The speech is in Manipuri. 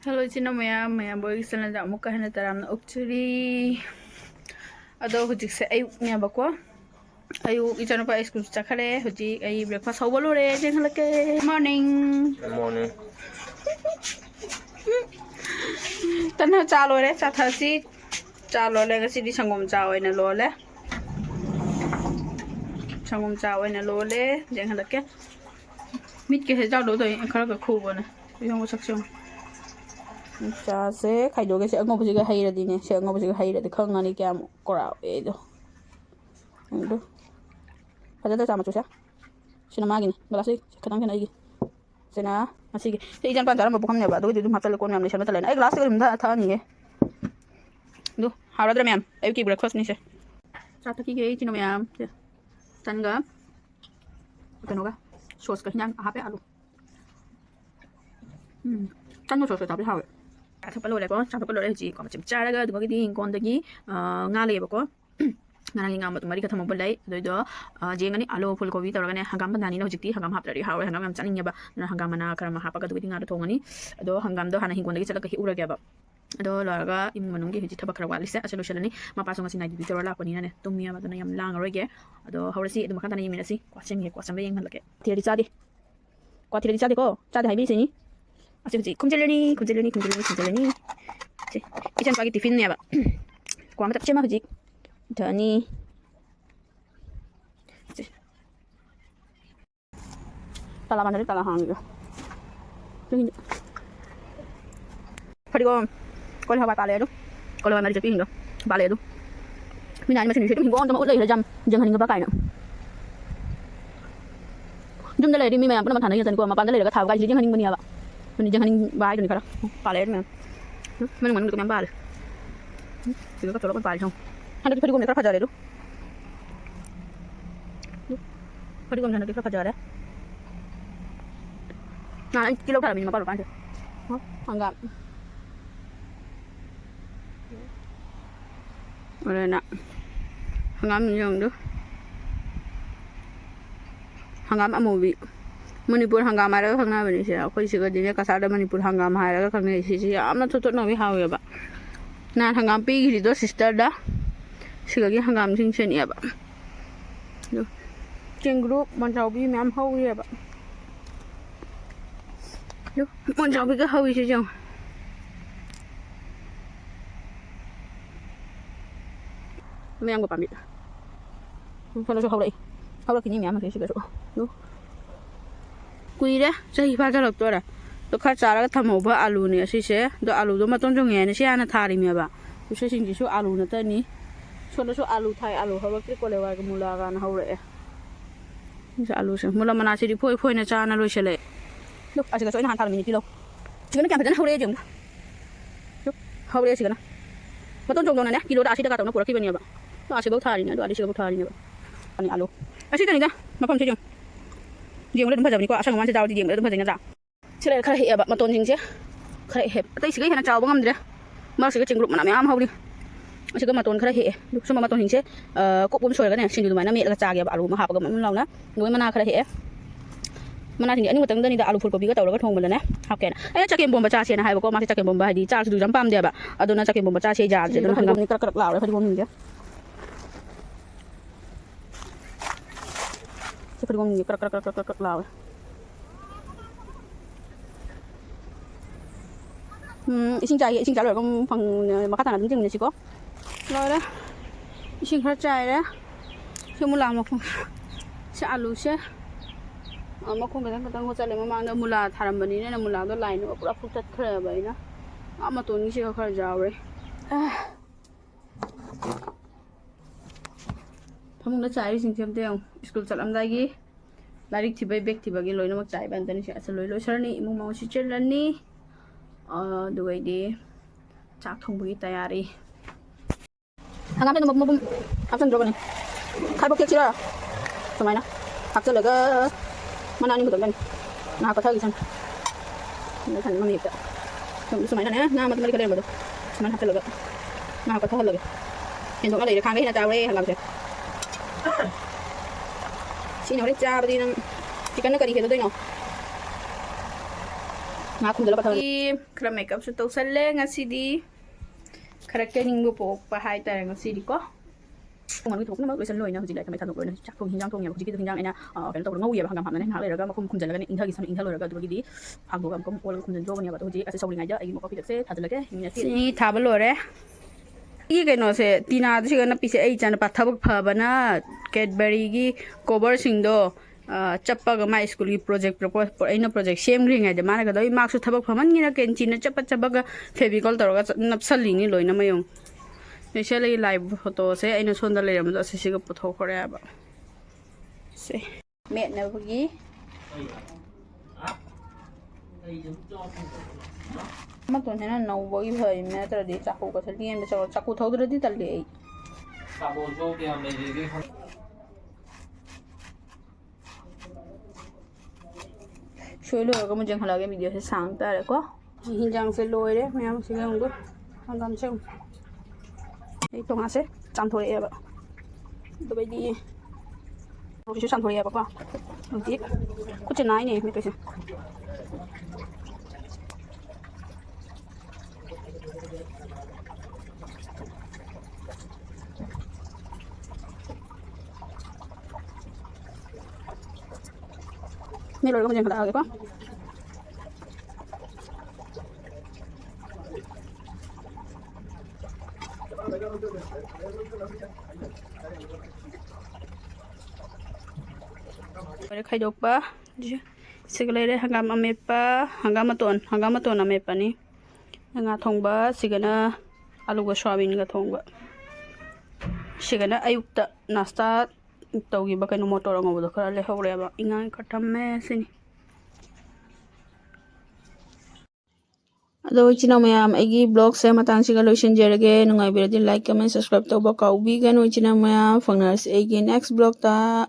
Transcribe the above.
Hello ichina mayam boy sana da muka hana taram na ukchuri ado hujik se ayuk bako ayuk ichana pa school chakhare hujik ay breakfast hawalo re jeng halake morning Morning. tanha chalo re chathasi chalo le ngasi di sangom chaw na lo le sangom chaw na lo le jeng halake mit ke he jaw do to khara ka khu bona yong sakchong cha se khai do ke se ngom buji ga haira di ne se ngom buji ga haira de khang ani kyam kora e do do pada ta sama chusa sina magini balasi kadang kana igi sina asigi se ijan pan jaram bukam ne ba do di dum hatal kon mem ne shana talen ai glass ke dum da tha ni do haradra mem ai ki breakfast ni se cha ta ki ge chino mem tanga kanoga sauce ka nyang ha pe alu tanga sauce ta bi hawe Chapalo le ko chapalo le ji ko chim chara ga du gi kon da gi nga le ba ko nga ngi nga mat mari ka thamo balai do do je ngani alo phul gobi tor ga ne hangam ba nani no jikti hangam hap tari hawe hangam am chaning ba na hangam mana karama hapa ga du gi nga do thongani do hangam do hana hingon da gi chala ka hi ura ga ba do larga im manung gi ji thaba khara wali se achalo shalani ma pa songa sinai bi tor la pani na ne tumia ba do na yam lang ro ge do hawrasi du makanta ni minasi kwacheng ge kwacham be yeng halake thiri chadi kwa thiri chadi ko chadi hai bi se ni 아직 컴젤러니 이전 바기 티핀이야 봐. 과마 잡지 마 그지. 더니 달라 만들 달라 하는 거. 저기 그리고 걸 해봐 발레도 걸 해봐 말이 잡히는 거 발레도 mình ăn mà xin 좀 hingon 좀 올려 이래 잠 정하는 거 바까이나 좀 달래 리 미면 한번 타는 게 되는 거마 반달래 가 타고 가지 정하는 거니야 봐 mình jangan baik ni kalau palet men mana untuk membal juga kalau pun palung ada di pergi gomna kerja itu pergi gomna di kerja ada nah kilo kalau minum apa kan anggap boleh nak anggap minum tu anggap amobi Manipur hangam ara khangna bani se khoi siga dine kasada Manipur hangam hara khangna si amna thot no bi hawe ba na hangam pi gi do sister da siga gi hangam sing sen ya ba do chengru mon jaw bi mam hau ya ba do mon jaw bi ga hau si jang me ang ko pamit ko no so hau kini mi am si siga so do Kui deh, saya ibadah lok tu ada. Tu kan cara kita mau buat alu ni, sih se. Tu alu tu macam jongnya ni, sih anak thari ni apa. Tu sih sini tu alu nanti ni. Soalnya tu alu thai alu, kalau kita kalau lewat ke mula kan hau le. Ni alu sih. Mula mana sih di poi ni cana lu sih le. Look, asyik tu ini hantar mini kilo. Jika ni kamera hau le jeng. Look, hau le sih kan. Macam jong ni, kilo dah asyik dekat tu nak kurang kibani apa. Tu asyik bau thari ni, tu asyik bau thari ni apa. Ni alu. Asyik tu ni dah, macam sih jong. Dia mulai tempat jadi kau asal ngomong sejauh dia mulai tempat jadi ngajak. Sila kerja ya, bak maton sing sih. Kerja heb. Tapi sih kan jauh bangam dia. Malah sih cenggurup mana meam hau ni. Sih kan maton kerja heb. Semua maton sing sih. Kok pun soal kan ya. Sini tu mana mi kerja ya, alu mahap agam mana launa. Dua mana kerja heb. Mana sini. Ini mutang dah ni dah alu full kopi kita tahu lepas hong belan ya. Hap kan. Cakin bomba cah sih na hai. Kau masih cakin bomba di cah sudah jam pam dia ba. Aduh na cakin bomba cah sih jalan. Jadi hangam ni kerak lau. Lepas di bomba dia. Seperti bomba ni kerak lau. Xin chào rồi con phần mà các thằng đứng chừng này chỉ có rồi đó xin hết trai đấy khi mua làm một sẽ alu sẽ mà không phải người ta có chạy lại mà mang đâu mua là thằng mình này là mua làm đó lại nữa cũng đã phụ trách khơi vậy đó mà tôi nghĩ sẽ khơi giàu đấy thằng nó chạy xin xem tiêu school chạy làm gì lại thì bay bag thì bagi lối nó mặc chạy bàn tay sẽ lối sơ ni mua màu sẽ chơi lần ni dua di cak thong bagi tayari. Hangam tu mau absen dulu ni. Kai bokek cila. Semai na. Absen lega mana ni betul kan? Nah kau tahu kisan. Ni kan mana itu. Semai na ni. Nah macam mana kalian betul. Semai absen lega. Nah kau tahu lega. Ini ada kang ni nak tahu ni hangam tu. Sini orang cah beri nang. Jika nak kari kita tu no. ngak kum jala pathang kra makeup su to salle ngasi di kra kening bu pok pa hai ta ngasi di ko ngon ki thuk na ma ko san loi na hu ji lai ka mai than loi na chak thong hinjang thong ya ji ki hinjang ena pen to ngau ya hangam ham na na le ra ga ma kum jala ga ni intha gi san intha loi ra ga du gi di phang do ga kum ol kum jan jo ga ni ba to ji ase sawling ai ja ai mo ko pi se tha jala ke ni tha ba lo re ये कहीं से तीन आदमी का ना पीछे ऐ जाना पाथा बक फाबना कैडबरी की कवर सिंगदो चप्पा का माय स्कूल की प्रोजेक्ट प्रपोज ऐना प्रोजेक्ट सेम ग्रीन है जमाना का दो मार्क्स थबक फमन गिना कैंची न चप्पा चप्पा का फेविकॉल तोरगा नपसलिंग लोय ना मयong ऐसे लगी लाइव फोटो से ऐना सोंदा ले रम से सिगा पुथो खरे अब से मेट न बगी mà tuần thế là nấu với thời mẹ tao đi chặt củ cái gì em bây chặt củ thấu tao đi tao lấy chơi lừa có một chừng là cái video sẽ sáng ta đấy quá hình dạng sẽ lôi đấy mẹ sẽ làm good hoàn toàn xong đấy tông ăn sẽ chăm thôi em ạ tụi bây đi rồi chú chăm thôi em ạ qua một tí có chuyện này này mấy cái gìนี่เลยก็มันยังกระดาษเลยปะใครดกปะสิกเลยได้หางามอเมปะหางามมาตัวอเมปะนี่หางาทองบะสิกันนะอาลูกกับชาบินกับทองบะสิกันนะอายุตะนัสตาtaugi ba kaino motor ang obodo kara le hore ba ingan katamme sini ado ichina mayam agi blog se matang siga lotion jerage nungai biradi like comment subscribe to ba kaubi gan ichina mayam fangnas agi next blog ta